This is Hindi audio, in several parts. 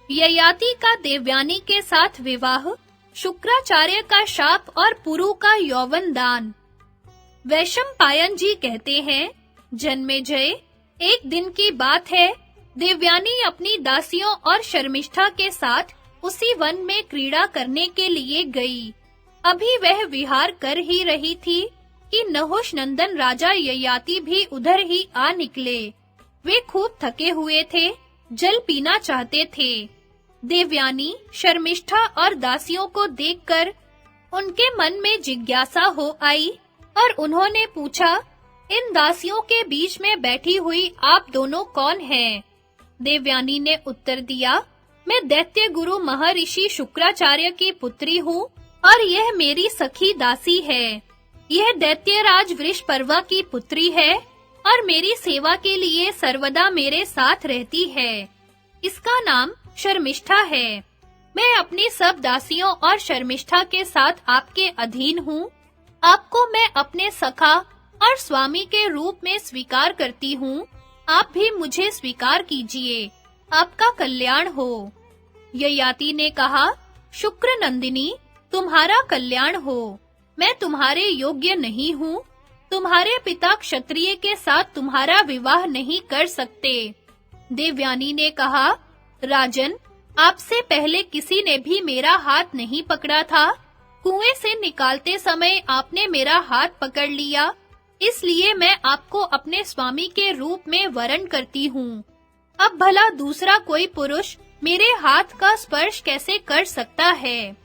ययाति का देवयानी के साथ विवाह, शुक्राचार्य का शाप और पुरु का यौवन दान। वैशंपायन जी कहते हैं, जन्मेजय, एक दिन की बात है, देवयानी अपनी दासियों और शर्मिष्ठा के साथ उसी वन में क्रीड़ा करने के लिए गई। अभी वह विहार कर ही रही थी कि नहुष नंदन राजा ययाति भी उधर ही आ निकले। वे खूब थके हुए थे, जल पीना चाहते थे। देवयानी, शर्मिष्ठा और दासियों को देखकर उनके मन में जिज्ञासा हो आई और उन्होंने पूछा, इन दासियों के बीच में बैठी हुई आप दोनों कौन हैं? देवयानी ने उत्तर दिया, मैं दैत्य गुरु महर्षि शुक्राचार्य की पुत्री हूँ और यह मेरी सखी दासी है। यह दैत्यराज वृषपर्वा की पुत्री है और मेरी सेवा के लिए सर्वदा मेरे साथ रहती है। इसका नाम शर्मिष्ठा है। मैं अपनी सब दासियों और शर्मिष्ठा के साथ आपके अधीन हूँ। आपको मैं अपने सखा और स्वामी के रूप में स्वीकार करती हूँ। आप भी मुझे स्वीकार कीजिए। आपका कल्याण हो। ययाति ने कहा, शुक्र नंदिनी, तुम्हारा कल्याण हो। मैं तुम्हारे योग्य नहीं हूँ। तुम्हारे पिता क्षत्रिय के साथ तुम्हारा विवाह नहीं कर सकते। देवयानी ने कहा, राजन, आपसे पहले किसी ने भी मेरा हाथ नहीं पकड़ा था। कुएं से निकालते समय आपने मेरा हाथ पकड़ लिया, इसलिए मैं आपको अपने स्वामी के रूप में वरण करती हूँ। अब भला दूसरा कोई पुरुष मेरे हाथ का स्पर्श कैसे कर सकता है?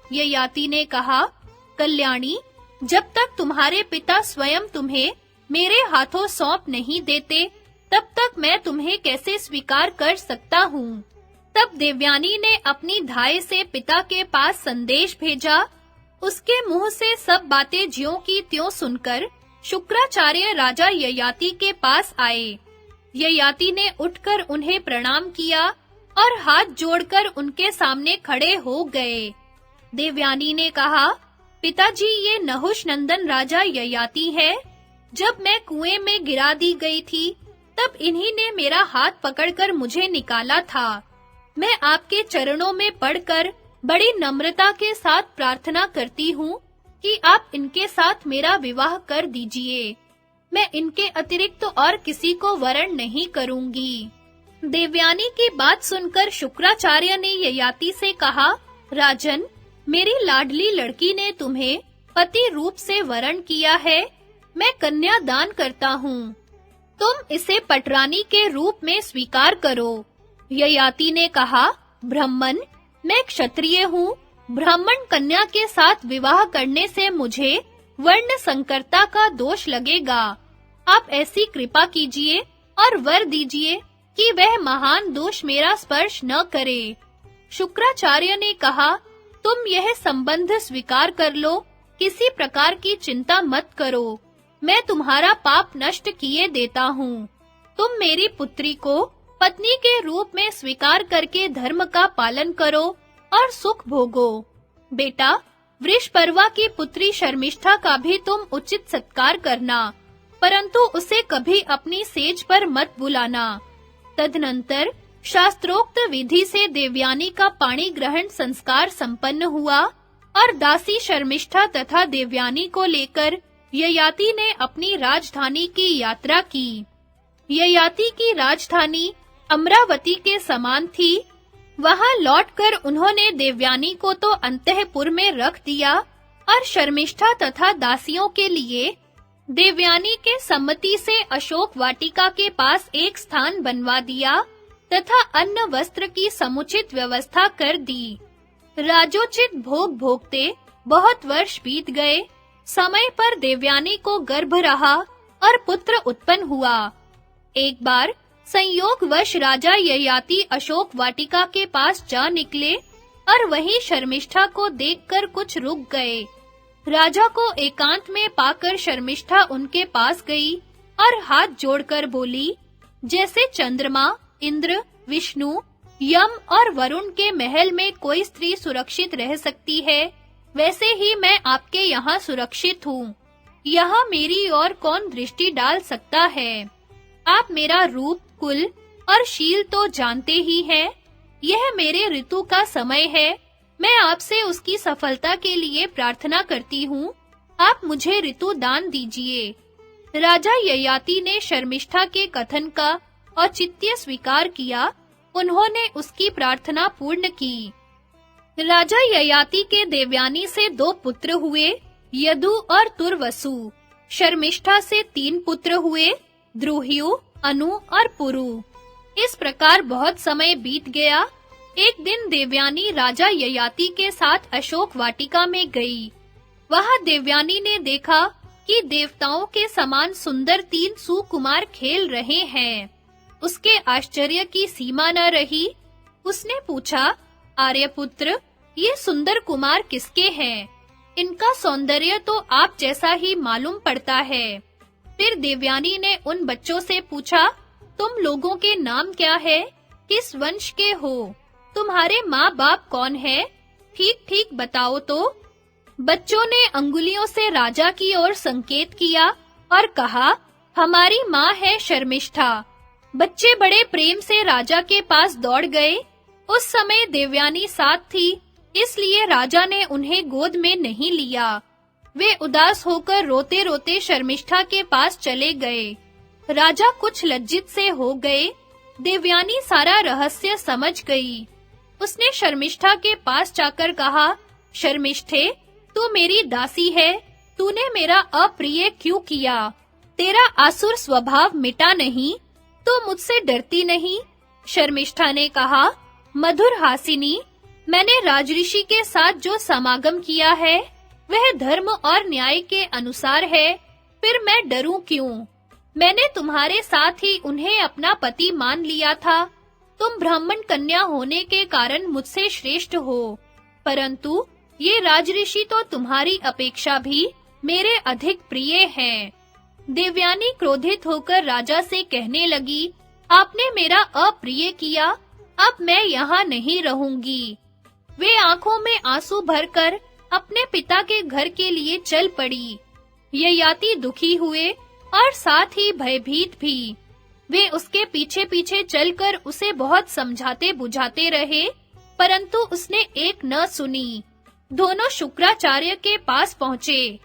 ययाति ने कहा, कल्याणी, जब तक तुम्हारे पिता स्वयं तुम्हें मेरे हाथों सौंप नहीं देते, तब तक मैं तुम्हें कैसे स्वीकार कर सकता हूँ? तब देवयानी ने अपनी धाय से पिता के पास संदेश भेजा। उसके मुंह से सब बातें ज्यों की त्यों सुनकर शुक्राचार्य राजा ययाति के पास आए। ययाति ने उठकर उन्हें प्रणाम किया और हाथ जोड़कर उनके सामने खड़े हो गए। देवयानी ने कहा, पिताजी, ये नहुष नंदन राजा ययाति है। जब मैं कुएं में गिरा दी गई थी, तब इन्हीं ने मेरा हाथ पकड़कर मुझे निकाला था। मैं आपके चरणों में पड़कर बड़ी नम्रता के साथ प्रार्थना करती हूँ कि आप इनके साथ मेरा विवाह कर दीजिए। मैं इनके अतिरिक्त और किसी को वरण नहीं करूंगी। देवयानी की बात सुनकर शुक्राचार्य ने ययाति से कहा, राजन, मेरी लाडली लड़की ने तुम्हें पति रूप से वरण किया है। मैं कन्या दान करता हूँ। तुम इसे पटरानी के रूप में स्वीकार करो। ययाति ने कहा, ब्राह्मण, मैं क्षत्रिय हूँ। ब्राह्मण कन्या के साथ विवाह करने से मुझे वर्ण संकरता का दोष लगेगा। आप ऐसी कृपा कीजिए और वर दीजिए कि वह महान दोष मेरा स्पर्श न करे। शुक्राचार्य ने कहा, तुम यह संबंध स्वीकार कर लो। किसी प्रकार की चिंता मत करो। मैं तुम्हारा पाप नष्ट किए देता हूँ। तुम मेरी पुत्री को पत्नी के रूप में स्वीकार करके धर्म का पालन करो और सुख भोगो। बेटा, वृषपर्वा की पुत्री शर्मिष्ठा का भी तुम उचित सत्कार करना, परंतु उसे कभी अपनी सेज पर मत बुलाना। तदनंतर शास्त्रोक्त विधि से देवयानी का पाणी ग्रहण संस्कार संपन्न हुआ और दासी शर्मिष्ठा तथा देवयानी को लेकर ययाति ने अपनी राजधानी की यात्रा की। ययाति की राजधानी अमरावती के समान थी। वहां लौटकर उन्होंने देवयानी को तो अंतःपुर में रख दिया और शर्मिष्ठा तथा दासियों के लिए देवयानी के सम्मति से अशोक वाटिका के पास एक स्थान बनवा दिया तथा अन्न वस्त्र की समुचित व्यवस्था कर दी। राजोचित भोग भोगते बहुत वर्ष बीत गए। समय पर देवयानी को गर्भ रहा और पुत्र उत्पन्न हुआ। एक बार संयोगवश राजा ययाति अशोक वाटिका के पास जा निकले और वहीं शर्मिष्ठा को देखकर कुछ रुक गए। राजा को एकांत में पाकर शर्मिष्ठा उनके पास गई और हाथ जोड़कर बोली, जैसे चंद्रमा, इंद्र, विष्णु, यम और वरुण के महल में कोई स्त्री सुरक्षित रह सकती है, वैसे ही मैं आपके यहाँ सुरक्षित हूँ। यहाँ मेरी और कौन दृष्टि डाल सकता है? आप मेरा रूप, कुल और शील तो जानते ही हैं। यह मेरे ऋतु का समय है। मैं आपसे उसकी सफलता के लिए प्रार्थना करती हूँ। आप मुझे ऋतु दान दीजिए। राजा ययाति ने शर्मिष्ठा के कथन का औचित्य स्वीकार किया। उन्होंने उसकी प्रार्थना पूर्ण की। राजा ययाति के देवयानी से 2 पुत्र हुए, यदु और तुर्वसु। शर्मिष्ठा से 3 पुत्र हुए, द्रुह्यु, अनु और पुरु। इस प्रकार बहुत समय बीत गया। एक दिन देवयानी राजा ययाति के साथ अशोक वाटिका में गई। वहां देवयानी ने देखा कि देवताओं के समान सुंदर 3 सुकुमार खेल रहे हैं। उसके आश्चर्य की सीमा न रही। उसने पूछा, आर्यपुत्र, ये सुंदर कुमार किसके हैं? इनका सौंदर्य तो आप जैसा ही मालूम पड़ता है। फिर देवयानी ने उन बच्चों से पूछा, तुम लोगों के नाम क्या है? किस वंश के हो? तुम्हारे माँ-बाप कौन है? ठीक-ठीक बताओ तो। बच्चों ने अंगुलियों से राजा की ओर संकेत किया और कहा, हमारी माँ है शर्मिष्ठा। बच्चे बड़े प्रेम से राजा के पास दौड़ गए। उस समय देवयानी साथ थी, इसलिए राजा ने उन्हें गोद में नहीं लिया। वे उदास होकर रोते-रोते शर्मिष्ठा के पास चले गए। राजा कुछ लज्जित से हो गए। देवयानी सारा रहस्य समझ गई। उसने शर्मिष्ठा के पास जाकर कहा, शर्मिष्ठे, तू मेरी दासी है। तूने मेरा अप्रिय क्यों किया? तेरा आसुर स्वभाव मिटा नहीं? तो मुझसे डरती नहीं? शर्मिष्ठा ने कहा, मधुर हासिनी, मैंने राजऋषि के साथ जो समागम किया है, वह धर्म और न्याय के अनुसार है। फिर मैं डरूं क्यों? मैंने तुम्हारे साथ ही उन्हें अपना पति मान लिया था। तुम ब्राह्मण कन्या होने के कारण मुझसे श्रेष्ठ हो, परंतु ये राजऋषि तो तुम्हारी अपेक्षा भी मेरे अधिक प्रिय हैं। देवयानी क्रोधित होकर राजा से कहने लगी, आपने मेरा अप्रिय किया, अब मैं यहाँ नहीं रहूंगी। वे आंखों में आंसू भरकर अपने पिता के घर के लिए चल पड़ी। ययाति दुखी हुए और साथ ही भयभीत भी। वे उसके पीछे-पीछे चलकर उसे बहुत समझाते बुझाते रहे, परंतु उसने एक न सुनी। दोनों शुक्राचार्य के पास पहुँचे।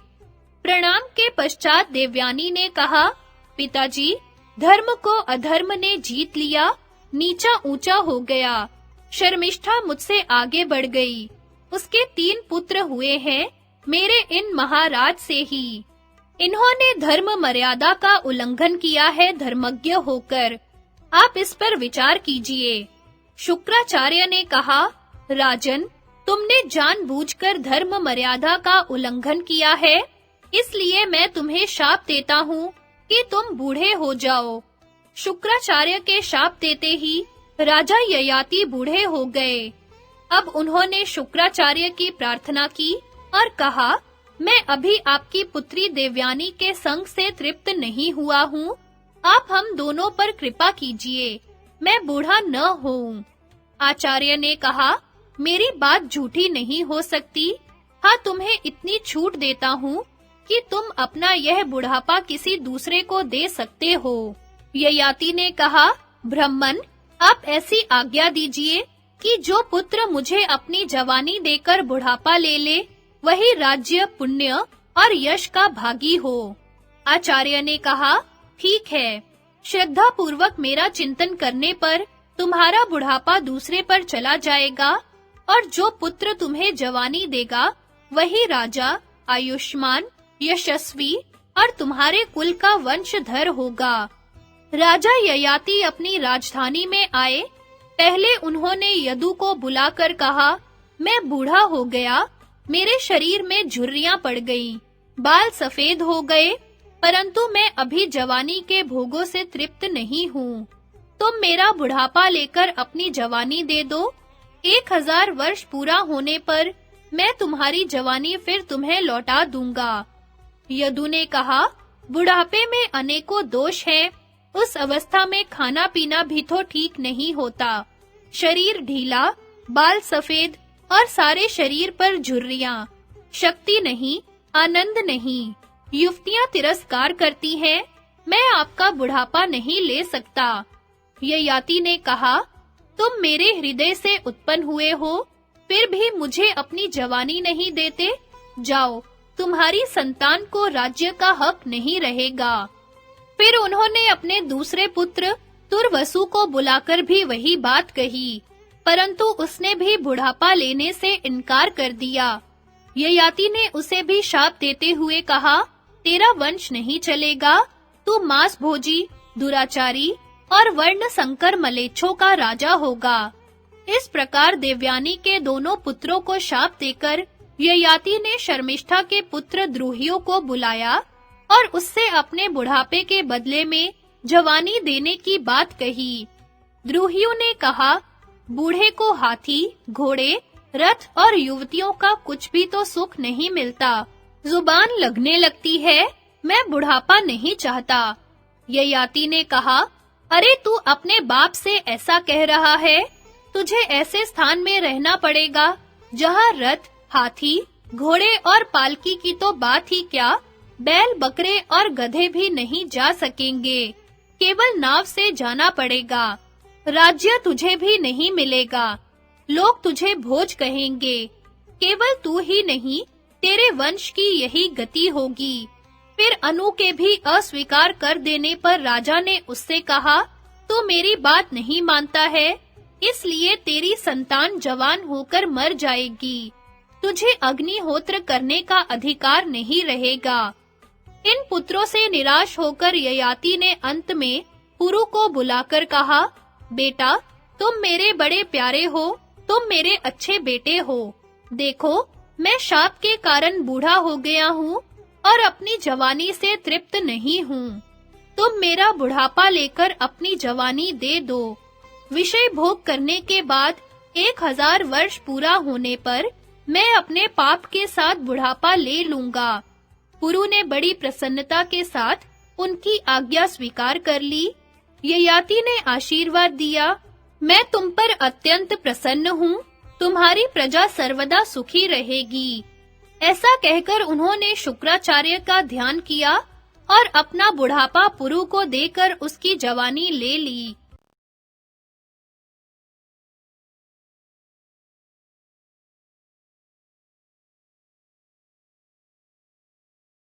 प्रणाम के पश्चात देवयानी ने कहा, पिताजी, धर्म को अधर्म ने जीत लिया, नीचा ऊंचा हो गया। शर्मिष्ठा मुझसे आगे बढ़ गई। उसके 3 पुत्र हुए हैं, मेरे इन महाराज से ही। इन्होंने धर्म मर्यादा का उल्लंघन किया है धर्मज्ञ होकर। आप इस पर विचार कीजिए। शुक्राचार्य ने कहा, राजन, तुमने जानबूझकर धर्म मर्यादा का उल्लंघन किया है, इसलिए मैं तुम्हें शाप देता हूँ कि तुम बूढ़े हो जाओ। शुक्राचार्य के शाप देते ही राजा ययाति बूढ़े हो गए। अब उन्होंने शुक्राचार्य की प्रार्थना की और कहा, मैं अभी आपकी पुत्री देवयानी के संग से तृप्त नहीं हुआ हूँ। आप हम दोनों पर कृपा कीजिए, मैं बूढ़ा न होऊं। आचार्य ने कहा, मेरी बात झूठी नहीं हो सकती। हाँ, तुम्हें इतनी छूट देता हूँ कि तुम अपना यह बुढ़ापा किसी दूसरे को दे सकते हो। ययाति ने कहा, ब्राह्मण, आप ऐसी आज्ञा दीजिए कि जो पुत्र मुझे अपनी जवानी देकर बुढ़ापा ले ले, वही राज्य, पुण्य और यश का भागी हो। आचार्य ने कहा, ठीक है, श्रद्धा पूर्वक मेरा चिंतन करने पर तुम्हारा बुढ़ापा दूसरे पर चला जाएगा और जो पुत्र तुम्हें जवानी देगा, वही राजा, आयुष्मान, यशस्वी और तुम्हारे कुल का वंशधर होगा। राजा ययाति अपनी राजधानी में आए। पहले उन्होंने यदु को बुलाकर कहा, मैं बूढ़ा हो गया, मेरे शरीर में झुर्रियां पड़ गईं, बाल सफेद हो गए, परंतु मैं अभी जवानी के भोगों से तृप्त नहीं हूँ। तुम मेरा बुढ़ापा लेकर अपनी जवानी दे दो। 1000 वर्ष पूरा होने पर मैं तुम्हारी जवानी फिर तुम्हें लौटा दूंगा। यदु ने कहा, बुढ़ापे में अनेकों दोष हैं। उस अवस्था में खाना पीना भी तो ठीक नहीं होता। शरीर ढीला, बाल सफेद और सारे शरीर पर झुर्रियां। शक्ति नहीं, आनंद नहीं। युवतियां तिरस्कार करती हैं। मैं आपका बुढ़ापा नहीं ले सकता। ययाति ने कहा, तुम मेरे हृदय से उत्पन्न हुए हो, फिर भी मुझे अपनी जवानी नहीं देते। जाओ, तुम्हारी संतान को राज्य का हक नहीं रहेगा। फिर उन्होंने अपने दूसरे पुत्र तुर्वसु को बुलाकर भी वही बात कही, परंतु उसने भी बुढ़ापा लेने से इनकार कर दिया। ययाति ने उसे भी शाप देते हुए कहा, तेरा वंश नहीं चलेगा, तू मांस भोजी, दुराचारी और वर्ण संकर मलेच्छों का राजा होगा। इस प्रकार देवयानी के दोनों पुत्रों को शाप देकर ययाति ने शर्मिष्ठा के पुत्र द्रुहियों को बुलाया और उससे अपने बुढ़ापे के बदले में जवानी देने की बात कही। द्रुहियों ने कहा, बूढ़े को हाथी, घोड़े, रथ और युवतियों का कुछ भी तो सुख नहीं मिलता। जुबान लगने लगती है, मैं बुढ़ापा नहीं चाहता। ययाति ने कहा, अरे तू अपने बाप से ऐसा कह रहा है? तुझे ऐसे स्थान में रहना पड़ेगा जहाँ रथ, हाथी, घोड़े और पालकी की तो बात ही क्या, बैल, बकरे और गधे भी नहीं जा सकेंगे। केवल नाव से जाना पड़ेगा। राज्य तुझे भी नहीं मिलेगा। लोग तुझे भोज कहेंगे। केवल तू ही नहीं, तेरे वंश की यही गति होगी। फिर अनु के भी अस्वीकार कर देने पर राजा ने उससे कहा, तू मेरी बात नहीं मानता है, इसलिए तेरी संतान जवान होकर मर जाएगी। तुझे अग्निहोत्र करने का अधिकार नहीं रहेगा। इन पुत्रों से निराश होकर ययाति ने अंत में पुरु को बुलाकर कहा, बेटा, तुम मेरे बड़े प्यारे हो, तुम मेरे अच्छे बेटे हो। देखो, मैं शाप के कारण बूढ़ा हो गया हूँ और अपनी जवानी से तृप्त नहीं हूँ। तुम मेरा बुढ़ापा लेकर अपनी जवानी दे दो। विषय भोग करने के बाद 1000 वर्ष पूरा होने पर मैं अपने पाप के साथ बुढ़ापा ले लूंगा। पुरु ने बड़ी प्रसन्नता के साथ उनकी आज्ञा स्वीकार कर ली। ययाति ने आशीर्वाद दिया, मैं तुम पर अत्यंत प्रसन्न हूँ, तुम्हारी प्रजा सर्वदा सुखी रहेगी। ऐसा कहकर उन्होंने शुक्राचार्य का ध्यान किया और अपना बुढ़ापा पुरु को देकर उसकी जवानी ले ली।